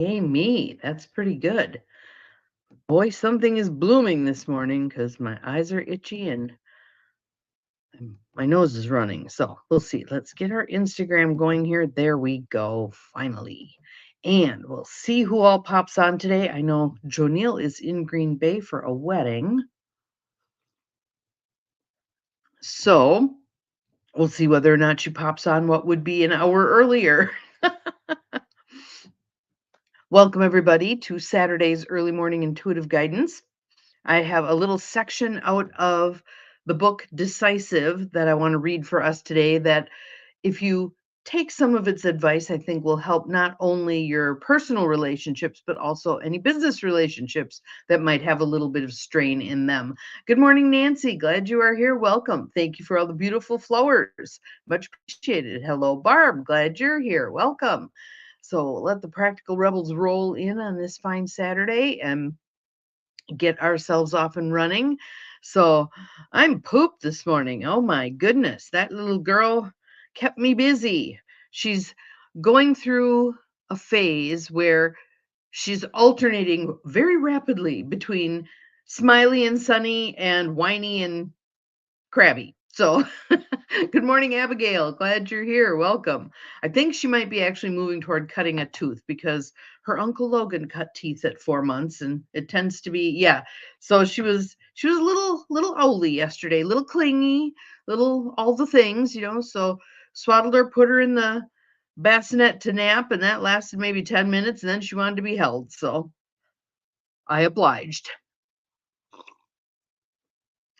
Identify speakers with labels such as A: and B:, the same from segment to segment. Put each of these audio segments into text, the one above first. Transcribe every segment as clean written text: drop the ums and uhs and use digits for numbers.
A: Yay me, that's pretty good. Boy, something is blooming this morning because my eyes are itchy and my nose is running. So we'll see. Let's get our Instagram going here. There we go, finally. And we'll see who all pops on today. I know Jonil is in Green Bay for a wedding. So we'll see whether or not she pops on what would be an hour earlier. Welcome, everybody, to Saturday's Early Morning Intuitive Guidance. I have a little section out of the book Decisive that I want to read for us today that if you take some of its advice, I think will help not only your personal relationships, but also any business relationships that might have a little bit of strain in them. Good morning, Nancy. Glad you are here. Welcome. Thank you for all the beautiful flowers. Much appreciated. Hello, Barb. Glad you're here. Welcome. So let the practical rebels roll in on this fine Saturday and get ourselves off and running. So I'm pooped this morning. Oh my goodness. That little girl kept me busy. She's going through a phase where she's alternating very rapidly between smiley and sunny and whiny and crabby. So, good morning, Abigail. Glad you're here. Welcome. I think she might be actually moving toward cutting a tooth because her uncle Logan cut teeth at 4 months, and it tends to be yeah. So she was a little owly yesterday, little clingy, little all the things, So swaddled her, put her in the bassinet to nap, and that lasted maybe 10 minutes, and then she wanted to be held. So I obliged.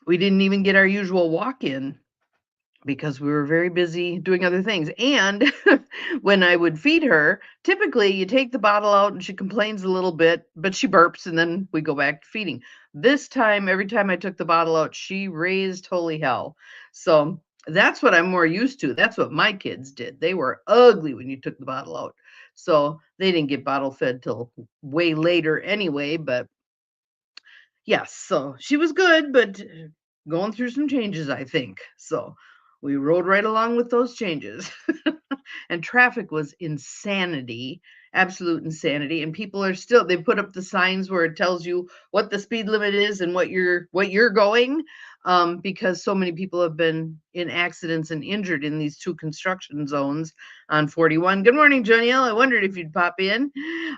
A: We didn't even get our usual walk in because we were very busy doing other things. And when I would feed her, typically you take the bottle out and she complains a little bit, but she burps and then we go back to feeding. This time, every time I took the bottle out, she raised holy hell. So that's what I'm more used to. That's what my kids did. They were ugly when you took the bottle out. So they didn't get bottle fed till way later anyway, but yes, so she was good, but going through some changes, I think. So we rode right along with those changes. And traffic was insanity, absolute insanity. And people are still they put up the signs where it tells you what the speed limit is and what you're going. Because so many people have been in accidents and injured in these two construction zones on 41. Good morning, Joniel. I wondered if you'd pop in.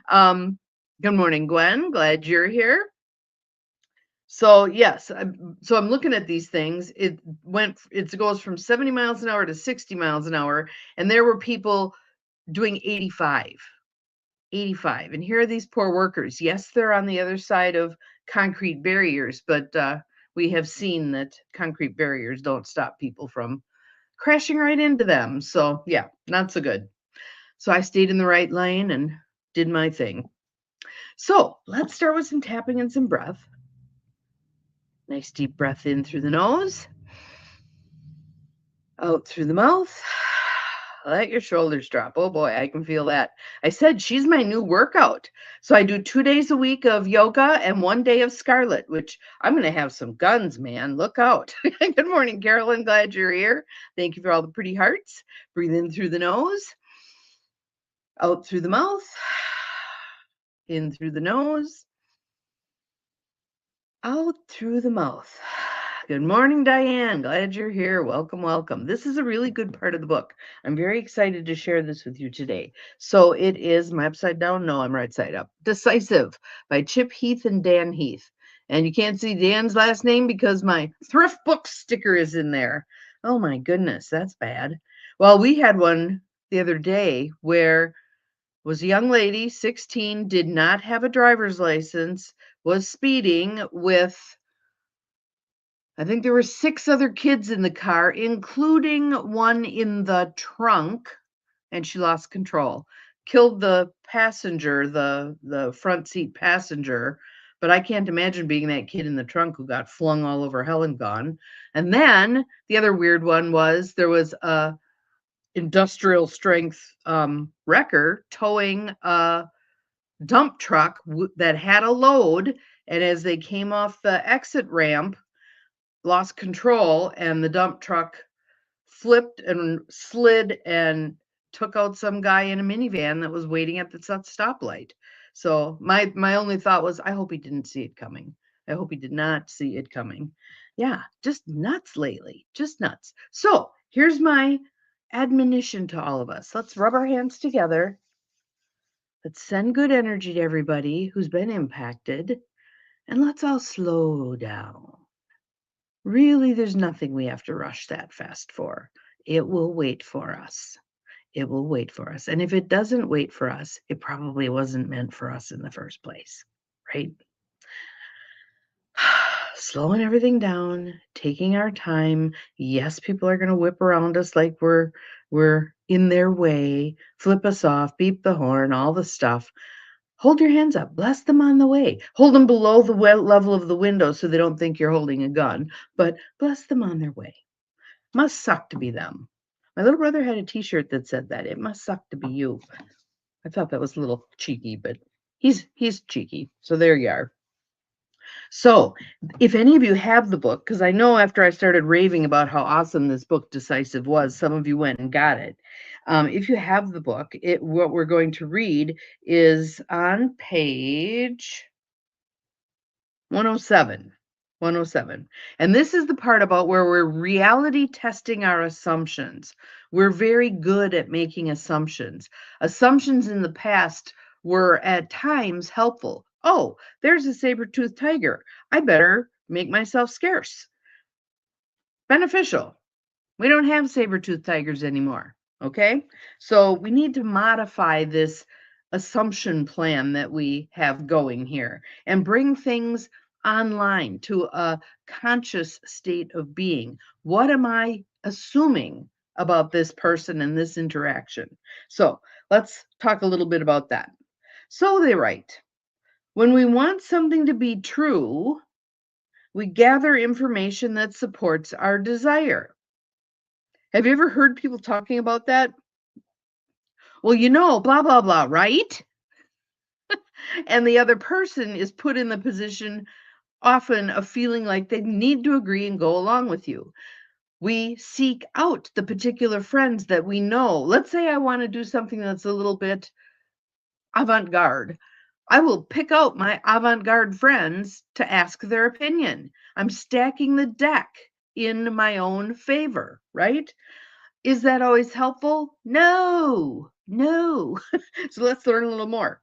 A: Good morning, Gwen. Glad you're here. So yes, I'm looking at these things. It goes from 70 miles an hour to 60 miles an hour, and there were people doing 85, 85. And here are these poor workers. Yes, they're on the other side of concrete barriers, but we have seen that concrete barriers don't stop people from crashing right into them. So yeah, not so good. So I stayed in the right lane and did my thing. So let's start with some tapping and some breath. Nice deep breath in through the nose, out through the mouth. Let your shoulders drop. Oh boy, I can feel that. I said she's my new workout. So I do 2 days a week of yoga and 1 day of Scarlet, which I'm going to have some guns, man. Look out. Good morning, Carolyn. Glad you're here. Thank you for all the pretty hearts. Breathe in through the nose, out through the mouth, in through the nose, out through the mouth. Good morning, Diane. Glad you're here. Welcome, welcome. This is a really good part of the book. I'm very excited to share this with you today. So it is, am I upside down? No, I'm right side up. Decisive by Chip Heath and Dan Heath. And you can't see Dan's last name because my thrift book sticker is in there. Oh my goodness, that's bad. Well, we had one the other day where was a young lady, 16, did not have a driver's license, was speeding with I think there were 6 other kids in the car, including one in the trunk, and she lost control. Killed the passenger, the front seat passenger, but I can't imagine being that kid in the trunk who got flung all over hell and gone. And then the other weird one was there was a industrial strength wrecker towing a dump truck that had a load, and as they came off the exit ramp, lost control and the dump truck flipped and slid and took out some guy in a minivan that was waiting at the stoplight. So my only thought was, I hope he didn't see it coming. I hope he did not see it coming. Yeah, just nuts lately, just nuts. So here's my admonition to all of us. Let's rub our hands together. Let's send good energy to everybody who's been impacted, and let's all slow down. Really, there's nothing we have to rush that fast for. It will wait for us. It will wait for us. And if it doesn't wait for us, it probably wasn't meant for us in the first place, right? Slowing everything down, taking our time. Yes, people are going to whip around us like we're in their way, flip us off, beep the horn, all the stuff. Hold your hands up, bless them on the way. Hold them below the level of the window so they don't think you're holding a gun, but bless them on their way. Must suck to be them. My little brother had a t-shirt that said that. It must suck to be you. I thought that was a little cheeky, but he's cheeky. So there you are. So if any of you have the book, because I know after I started raving about how awesome this book Decisive was, some of you went and got it. If you have the book, what we're going to read is on page 107. 107. And this is the part about where we're reality testing our assumptions. We're very good at making assumptions. Assumptions in the past were at times helpful. Oh, there's a saber-toothed tiger. I better make myself scarce. Beneficial. We don't have saber-toothed tigers anymore. Okay? So we need to modify this assumption plan that we have going here and bring things online to a conscious state of being. What am I assuming about this person and this interaction? So let's talk a little bit about that. So they write, when we want something to be true, we gather information that supports our desire. Have you ever heard people talking about that? Well, blah, blah, blah, right? And the other person is put in the position often of feeling like they need to agree and go along with you. We seek out the particular friends that we know. Let's say I want to do something that's a little bit avant-garde. I will pick out my avant-garde friends to ask their opinion. I'm stacking the deck in my own favor, right? Is that always helpful? No. So let's learn a little more.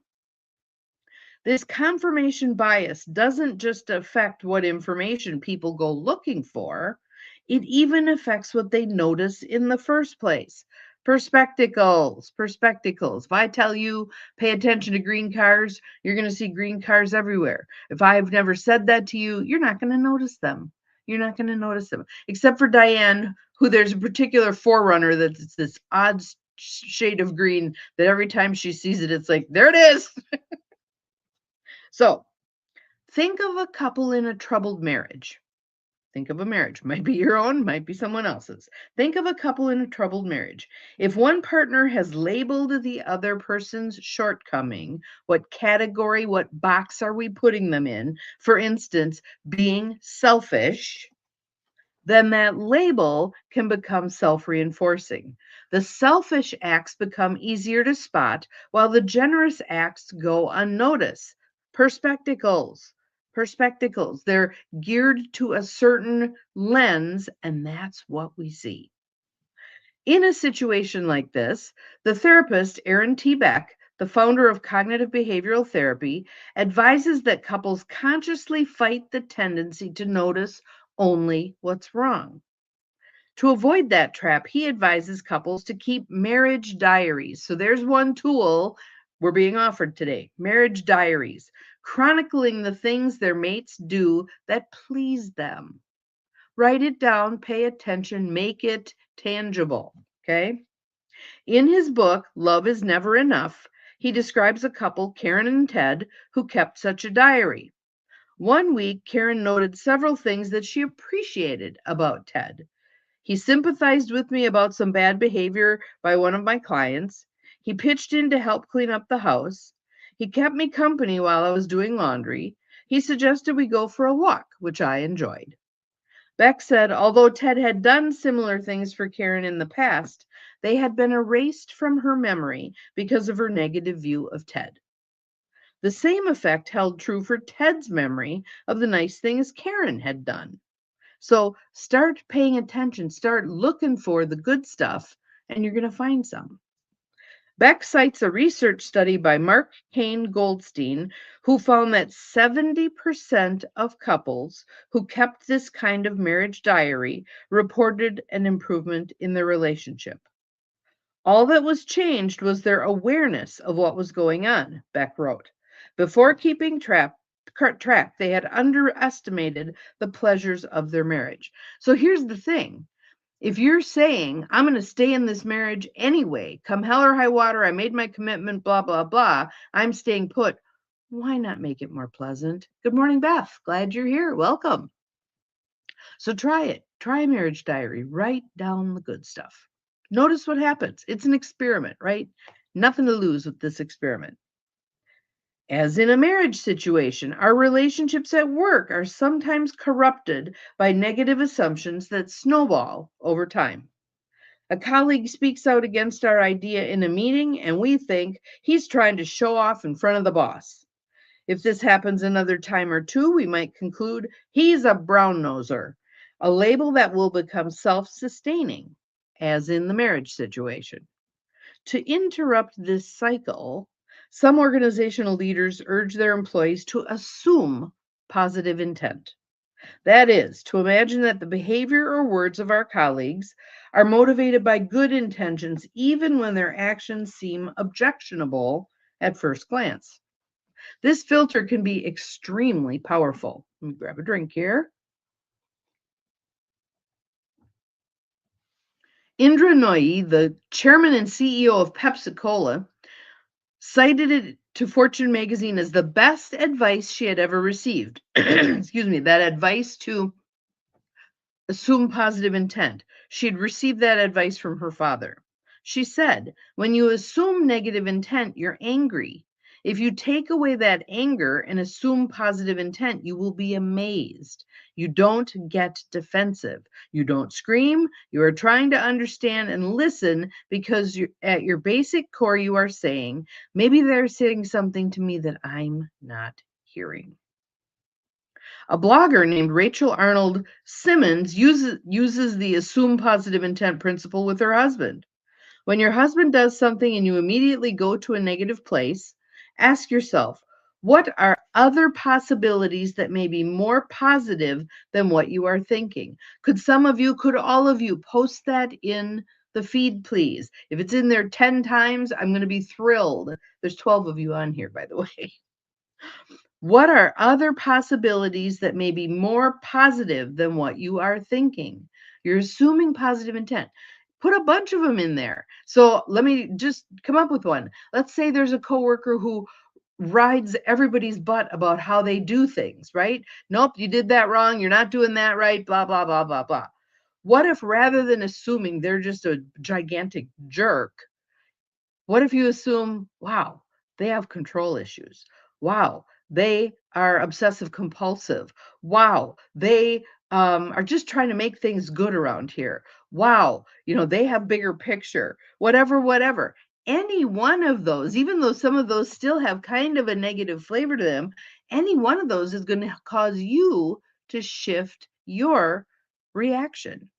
A: This confirmation bias doesn't just affect what information people go looking for, it even affects what they notice in the first place. Perspectacles. If I tell you, pay attention to green cars, you're going to see green cars everywhere. If I've never said that to you, you're not going to notice them. You're not going to notice them. Except for Diane, who there's a particular forerunner that's this odd shade of green that every time she sees it, it's like, there it is. So think of a couple in a troubled marriage. Think of a marriage. Might be your own, might be someone else's. Think of a couple in a troubled marriage. If one partner has labeled the other person's shortcoming, what category, what box are we putting them in? For instance, being selfish, then that label can become self-reinforcing. The selfish acts become easier to spot, while the generous acts go unnoticed. Perspectacles. They're geared to a certain lens, and that's what we see. In a situation like this, the therapist, Aaron T. Beck, the founder of cognitive behavioral therapy, advises that couples consciously fight the tendency to notice only what's wrong. To avoid that trap, he advises couples to keep marriage diaries. So there's one tool we're being offered today, marriage diaries, chronicling the things their mates do that please them. Write it down, pay attention, make it tangible, okay? In his book, Love is Never Enough, he describes a couple, Karen and Ted, who kept such a diary. One week, Karen noted several things that she appreciated about Ted. He sympathized with me about some bad behavior by one of my clients. He pitched in to help clean up the house. He kept me company while I was doing laundry. He suggested we go for a walk, which I enjoyed. Beck said, although Ted had done similar things for Karen in the past, They had been erased from her memory because of her negative view of Ted. The same effect held true for Ted's memory of the nice things Karen had done. So start paying attention, start looking for the good stuff, and you're going to find some. Beck cites a research study by Mark Kane Goldstein, who found that 70% of couples who kept this kind of marriage diary reported an improvement in their relationship. All that was changed was their awareness of what was going on, Beck wrote. Before keeping track, they had underestimated the pleasures of their marriage. So here's the thing. If you're saying, I'm going to stay in this marriage anyway, come hell or high water, I made my commitment, blah, blah, blah, I'm staying put, why not make it more pleasant? Good morning, Beth. Glad you're here. Welcome. So try it. Try a marriage diary. Write down the good stuff. Notice what happens. It's an experiment, right? Nothing to lose with this experiment. As in a marriage situation, our relationships at work are sometimes corrupted by negative assumptions that snowball over time. A colleague speaks out against our idea in a meeting, and we think he's trying to show off in front of the boss. If this happens another time or two, we might conclude he's a brown noser, a label that will become self-sustaining, as in the marriage situation. To interrupt this cycle, some organizational leaders urge their employees to assume positive intent. That is, to imagine that the behavior or words of our colleagues are motivated by good intentions, even when their actions seem objectionable at first glance. This filter can be extremely powerful. Let me grab a drink here. Indra Nooyi, the chairman and CEO of Pepsi-Cola, cited it to Fortune magazine as the best advice she had ever received. Excuse me, that advice to assume positive intent. She had received that advice from her father. She said, when you assume negative intent, you're angry. If you take away that anger and assume positive intent, you will be amazed. You don't get defensive. You don't scream. You are trying to understand and listen because at your basic core, you are saying, maybe they're saying something to me that I'm not hearing. A blogger named Rachel Arnold Simmons uses the assume positive intent principle with her husband. When your husband does something and you immediately go to a negative place, ask yourself, what are other possibilities that may be more positive than what you are thinking? Could all of you post that in the feed, please? If it's in there 10 times, I'm going to be thrilled. There's 12 of you on here, by the way. What are other possibilities that may be more positive than what you are thinking? You're assuming positive intent. Put a bunch of them in there. So let me just come up with one. Let's say there's a coworker who rides everybody's butt about how they do things, right? Nope, you did that wrong. You're not doing that right, blah, blah, blah, blah, blah. What if rather than assuming they're just a gigantic jerk, what if you assume, wow, they have control issues? Wow, they are obsessive compulsive. Wow, they are just trying to make things good around here. Wow, they have bigger picture, whatever. Any one of those, even though some of those still have kind of a negative flavor to them, any one of those is going to cause you to shift your reaction,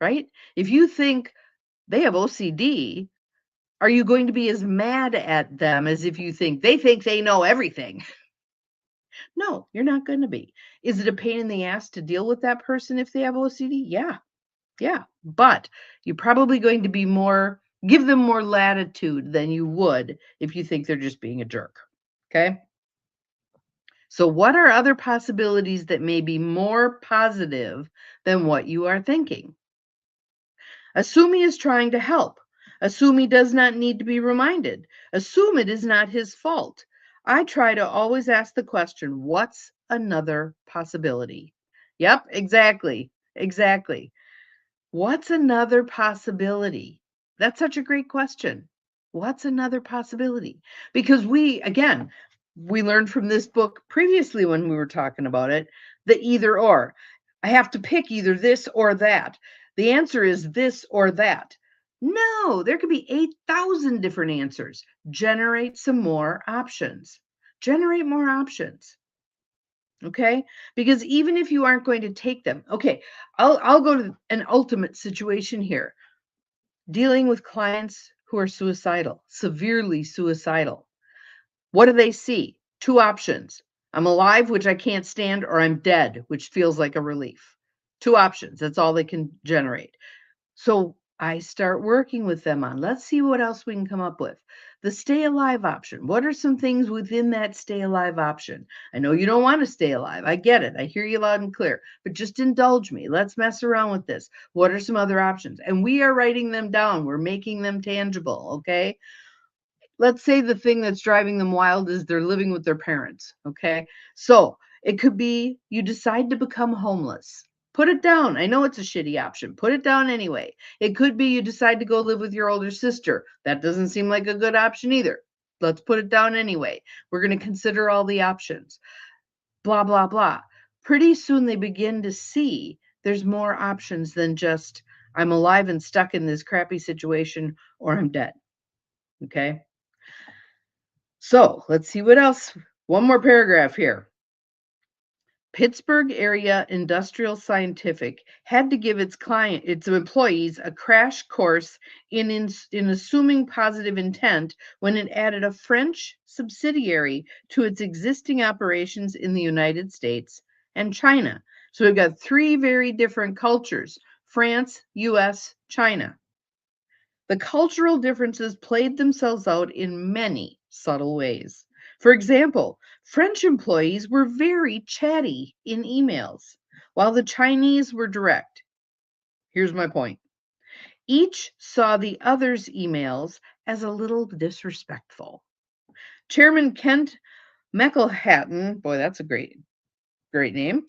A: right? If you think they have OCD, are you going to be as mad at them as if you think they know everything? No, you're not going to be. Is it a pain in the ass to deal with that person if they have OCD? Yeah. But you're probably going to give them more latitude than you would if you think they're just being a jerk. Okay. So what are other possibilities that may be more positive than what you are thinking? Assume he is trying to help. Assume he does not need to be reminded. Assume it is not his fault. I try to always ask the question, what's another possibility? Yep, exactly. What's another possibility? That's such a great question. What's another possibility? Because we learned from this book previously when we were talking about it, the either or. I have to pick either this or that. The answer is this or that. No, there could be 8,000 different answers. Generate some more options. Generate more options. Okay? Because even if you aren't going to take them, okay, I'll go to an ultimate situation here. Dealing with clients who are suicidal, severely suicidal. What do they see? Two options. I'm alive, which I can't stand, or I'm dead, which feels like a relief. Two options. That's all they can generate. So I start working with them on, let's see what else we can come up with. The stay alive option. What are some things within that stay alive option? I know you don't want to stay alive. I get it. I hear you loud and clear, but just indulge me. Let's mess around with this. What are some other options? And we are writing them down. We're making them tangible. Okay. Let's say the thing that's driving them wild is they're living with their parents. Okay. So it could be you decide to become homeless. Put it down. I know it's a shitty option. Put it down anyway. It could be you decide to go live with your older sister. That doesn't seem like a good option either. Let's put it down anyway. We're going to consider all the options. Blah, blah, blah. Pretty soon they begin to see there's more options than just I'm alive and stuck in this crappy situation or I'm dead. Okay. So let's see what else. One more paragraph here. Pittsburgh Area Industrial Scientific had to give its employees a crash course in assuming positive intent when it added a French subsidiary to its existing operations in the United States and China. So we've got three very different cultures: France, US, China. The cultural differences played themselves out in many subtle ways. For example, French employees were very chatty in emails, while the Chinese were direct. Here's my point. Each saw the other's emails as a little disrespectful. Chairman Kent McElhatton, boy, that's a great name,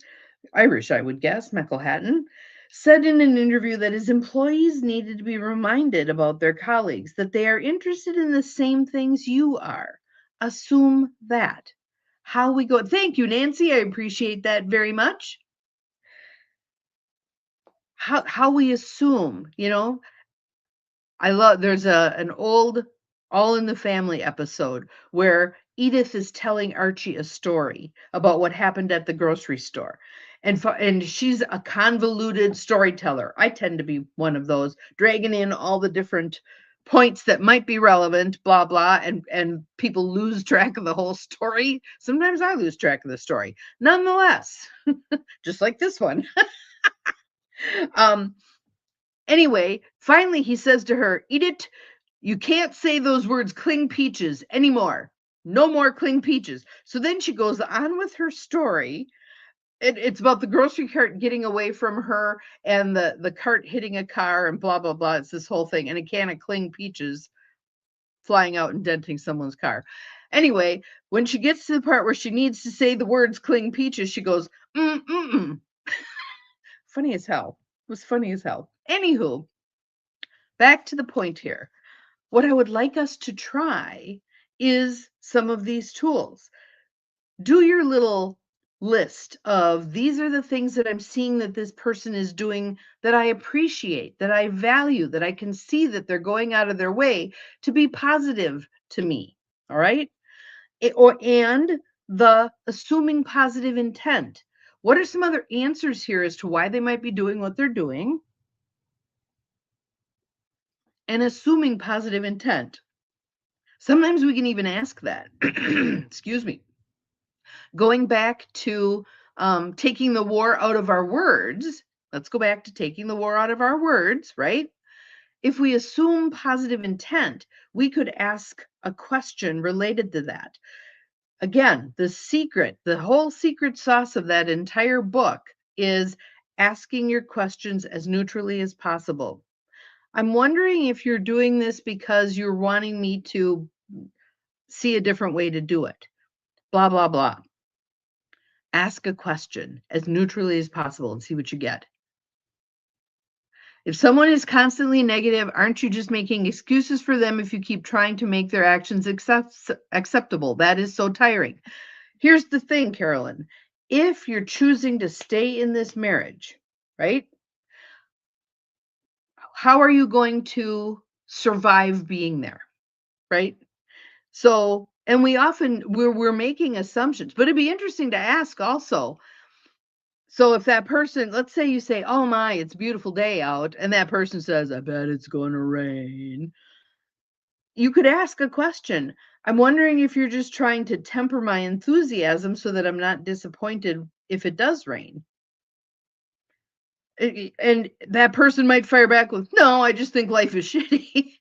A: Irish, I would guess, McElhatton, said in an interview that his employees needed to be reminded about their colleagues, that they are interested in the same things you are. Assume that. How we go. Thank you, Nancy. I appreciate that very much. How we assume, I love there's an old All in the Family episode where Edith is telling Archie a story about what happened at the grocery store. And she's a convoluted storyteller. I tend to be one of those, dragging in all the different points that might be relevant, blah blah, and people lose track of the whole story. Sometimes I lose track of the story. Nonetheless, just like this one. um Anyway, finally he says to her, Edith, you can't say those words cling peaches anymore. No more cling peaches. So then she goes on with her story. It's about the grocery cart getting away from her and the cart hitting a car and blah, blah, blah. It's this whole thing. And a can of cling peaches flying out and denting someone's car. Anyway, when she gets to the part where she needs to say the words cling peaches, she goes, Funny as hell. It was funny as hell. Anywho, back to the point here. What I would like us to try is some of these tools. Do your little list of these are the things that I'm seeing that this person is doing that I appreciate, that I value, that I can see that they're going out of their way to be positive to me. All right. And the assuming positive intent. What are some other answers here as to why they might be doing what they're doing? And assuming positive intent. Sometimes we can even ask that. Excuse me. Going back to taking the war out of our words, let's go back to taking the war out of our words, right? If we assume positive intent, we could ask a question related to that. Again, the whole secret sauce of that entire book is asking your questions as neutrally as possible. I'm wondering if you're doing this because you're wanting me to see a different way to do it. Blah, blah, blah. Ask a question as neutrally as possible and see what you get. If someone is constantly negative, aren't you just making excuses for them if you keep trying to make their actions acceptable? That is so tiring. Here's the thing, Carolyn. If you're choosing to stay in this marriage, right? how are you going to survive being there, right? So, and we're making assumptions, but it'd be interesting to ask also. So if that person, let's say you say, "Oh my, it's a beautiful day out," and that person says, "I bet it's going to rain." You could ask a question. I'm wondering if you're just trying to temper my enthusiasm so that I'm not disappointed if it does rain. And that person might fire back with, "No, I just think life is shitty."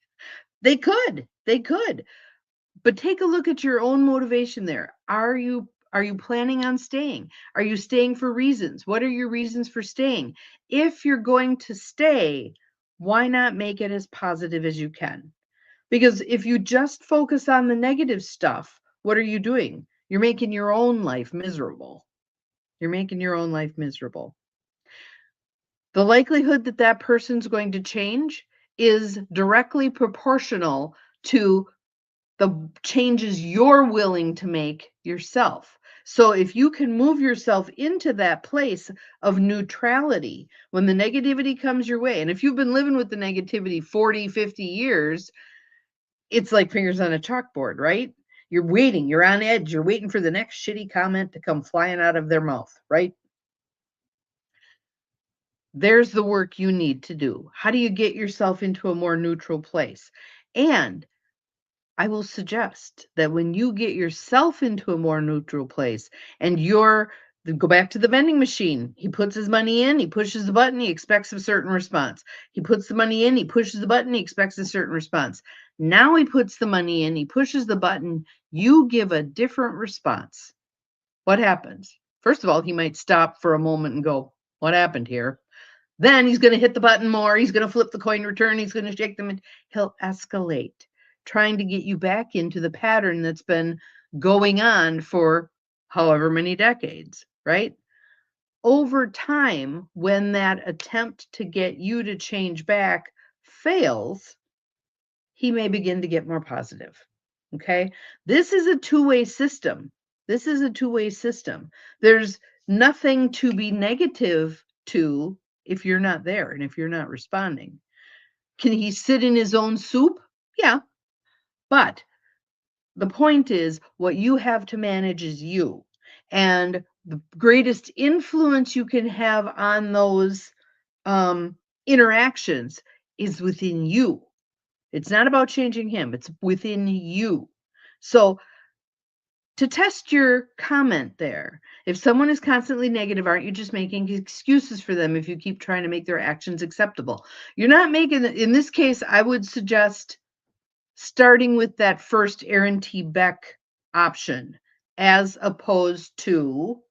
A: They could. But take a look at your own motivation there. Are you planning on staying? Are you staying for reasons? What are your reasons for staying? If you're going to stay, why not make it as positive as you can? Because if you just focus on the negative stuff, what are you doing? You're making your own life miserable. You're making your own life miserable. The likelihood that that person's going to change is directly proportional to the changes you're willing to make yourself. So if you can move yourself into that place of neutrality when the negativity comes your way, and if you've been living with the negativity 40, 50 years, it's like fingers on a chalkboard, right? You're waiting, you're on edge, you're waiting for the next shitty comment to come flying out of their mouth, right? There's the work you need to do. How do you get yourself into a more neutral place? And I will suggest that when you get yourself into a more neutral place and go back to the vending machine. He puts his money in, he pushes the button, he expects a certain response. He puts the money in, he pushes the button, he expects a certain response. Now he puts the money in, he pushes the button, you give a different response. What happens? First of all, he might stop for a moment and go, "What happened here?" Then he's going to hit the button more. He's going to flip the coin return. He's going to shake them. He'll escalate, trying to get you back into the pattern that's been going on for however many decades, right? Over time, when that attempt to get you to change back fails, he may begin to get more positive. Okay. This is a two-way system. This is a two-way system. There's nothing to be negative to if you're not there and if you're not responding. Can he sit in his own soup? Yeah. But the point is, what you have to manage is you. And the greatest influence you can have on those interactions is within you. It's not about changing him, it's within you. So, to test your comment there, if someone is constantly negative, aren't you just making excuses for them if you keep trying to make their actions acceptable? You're not making, in this case, I would suggest starting with that first Aaron T. Beck option as opposed to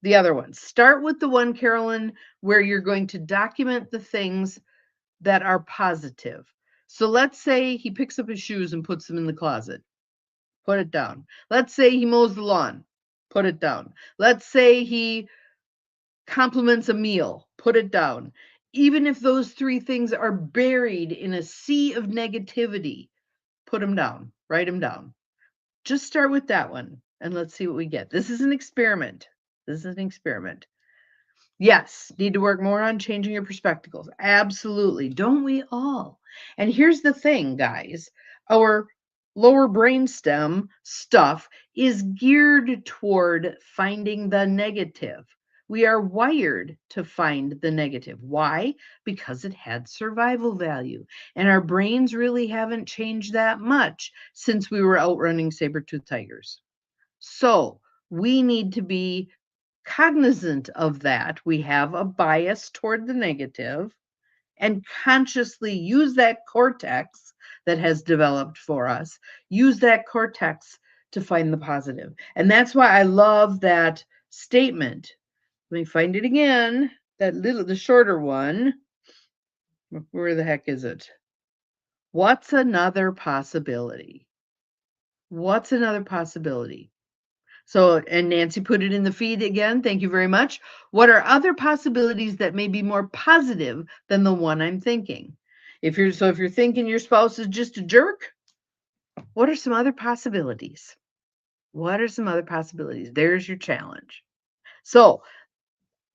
A: the other one. Start with the one, Carolyn, where you're going to document the things that are positive. So let's say he picks up his shoes and puts them in the closet. Put it down. Let's say he mows the lawn. Put it down. Let's say he compliments a meal. Put it down. Even if those three things are buried in a sea of negativity, put them down. Write them down. Just start with that one and let's see what we get. This is an experiment. This is an experiment. Yes, need to work more on changing your perspectives. Absolutely. Don't we all? And here's the thing, guys. Our lower brainstem stuff is geared toward finding the negative. We are wired to find the negative. Why? Because it had survival value. And our brains really haven't changed that much since we were outrunning saber-toothed tigers. So we need to be cognizant of that. We have a bias toward the negative and consciously use that cortex that has developed for us, use that cortex to find the positive. And that's why I love that statement. Let me find it again. The shorter one. Where the heck is it? What's another possibility? What's another possibility? So, and Nancy put it in the feed again. Thank you very much. What are other possibilities that may be more positive than the one I'm thinking? If you're thinking your spouse is just a jerk, what are some other possibilities? What are some other possibilities? There's your challenge. So,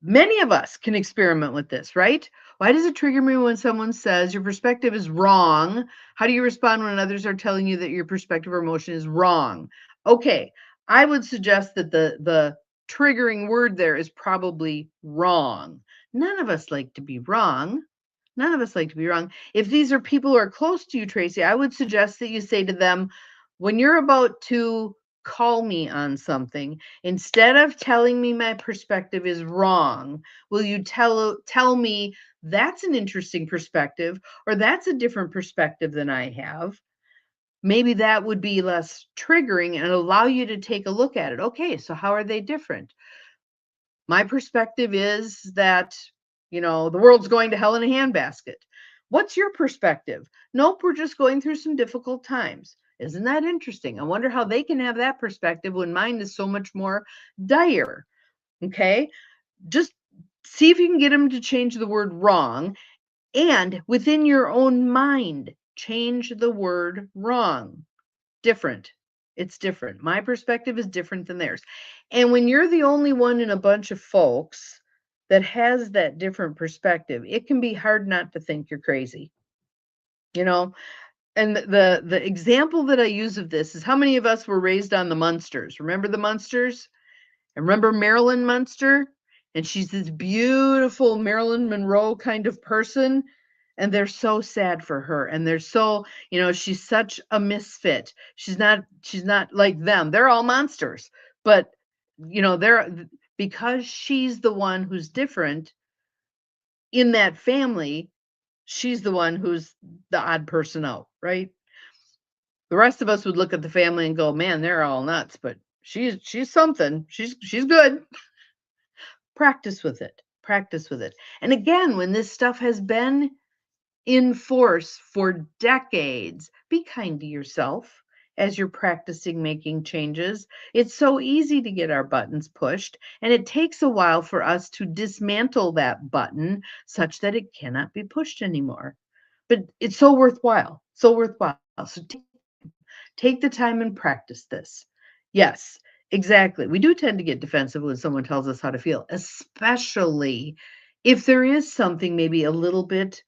A: many of us can experiment with this, right? Why does it trigger me when someone says your perspective is wrong? How do you respond when others are telling you that your perspective or emotion is wrong? Okay, I would suggest that the triggering word there is probably wrong. None of us like to be wrong. None of us like to be wrong. If these are people who are close to you, Tracy, I would suggest that you say to them, when you're about to call me on something, instead of telling me my perspective is wrong, will you tell me that's an interesting perspective, or that's a different perspective than I have? Maybe that would be less triggering and allow you to take a look at it. Okay, so how are they different? My perspective is that, the world's going to hell in a handbasket. What's your perspective? Nope, we're just going through some difficult times. Isn't that interesting? I wonder how they can have that perspective when mine is so much more dire. Okay, just see if you can get them to change the word wrong, and within your own mind, change the word wrong. Different. It's different. My perspective is different than theirs. And when you're the only one in a bunch of folks that has that different perspective, it can be hard not to think you're crazy. You know, and the example that I use of this is, how many of us were raised on the Munsters? Remember the Munsters? And remember Marilyn Munster? And she's this beautiful Marilyn Monroe kind of person. And they're so sad for her. And they're so, she's such a misfit. She's not like them. They're all monsters. But, they're because she's the one who's different in that family, she's the one who's the odd person out, right? The rest of us would look at the family and go, man, they're all nuts, but she's something. She's good. Practice with it. Practice with it. And again, when this stuff has been in force for decades, be kind to yourself as you're practicing making changes. It's so easy to get our buttons pushed, and it takes a while for us to dismantle that button such that it cannot be pushed anymore. But it's so worthwhile. So worthwhile. So take the time and practice this. Yes, exactly. We do tend to get defensive when someone tells us how to feel, especially if there is something maybe a little bit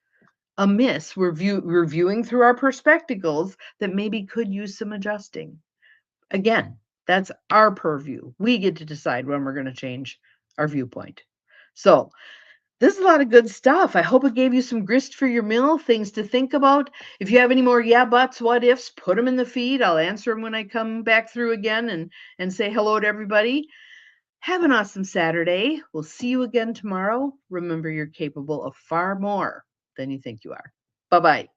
A: amiss. We're reviewing through our perspectives that maybe could use some adjusting. Again, that's our purview. We get to decide when we're going to change our viewpoint. So, this is a lot of good stuff. I hope it gave you some grist for your mill, things to think about. If you have any more yeah buts, what ifs, put them in the feed. I'll answer them when I come back through again and say hello to everybody. Have an awesome Saturday. We'll see you again tomorrow. Remember, you're capable of far more than you think you are. Bye-bye.